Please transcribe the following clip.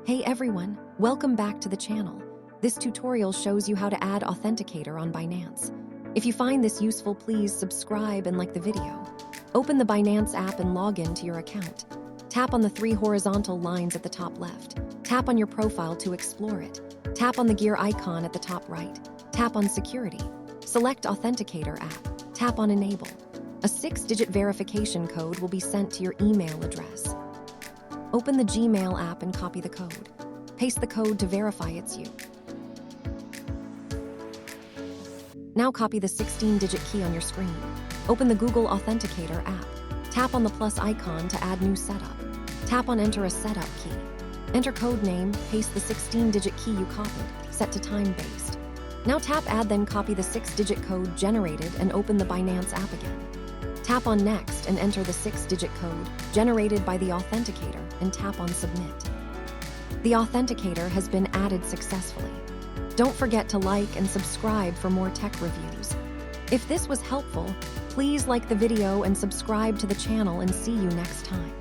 Hey everyone, welcome back to the channel. This tutorial shows you how to add Authenticator on Binance. If you find this useful, please subscribe and like the video. Open the Binance app and log in to your account. Tap on the 3 horizontal lines at the top left. Tap on your profile to explore it. Tap on the gear icon at the top right. Tap on Security. Select Authenticator app. Tap on Enable. A 6-digit verification code will be sent to your email address. Open the Gmail app and copy the code. Paste the code to verify it's you. Now copy the 16-digit key on your screen. Open the Google Authenticator app. Tap on the plus icon to add new setup. Tap on Enter a setup key. Enter code name, paste the 16-digit key you copied, set to time-based. Now tap Add, then copy the 6-digit code generated and open the Binance app again. Tap on Next and enter the 6-digit code generated by the Authenticator and tap on Submit. The Authenticator has been added successfully. Don't forget to like and subscribe for more tech reviews. If this was helpful, please like the video and subscribe to the channel, and see you next time.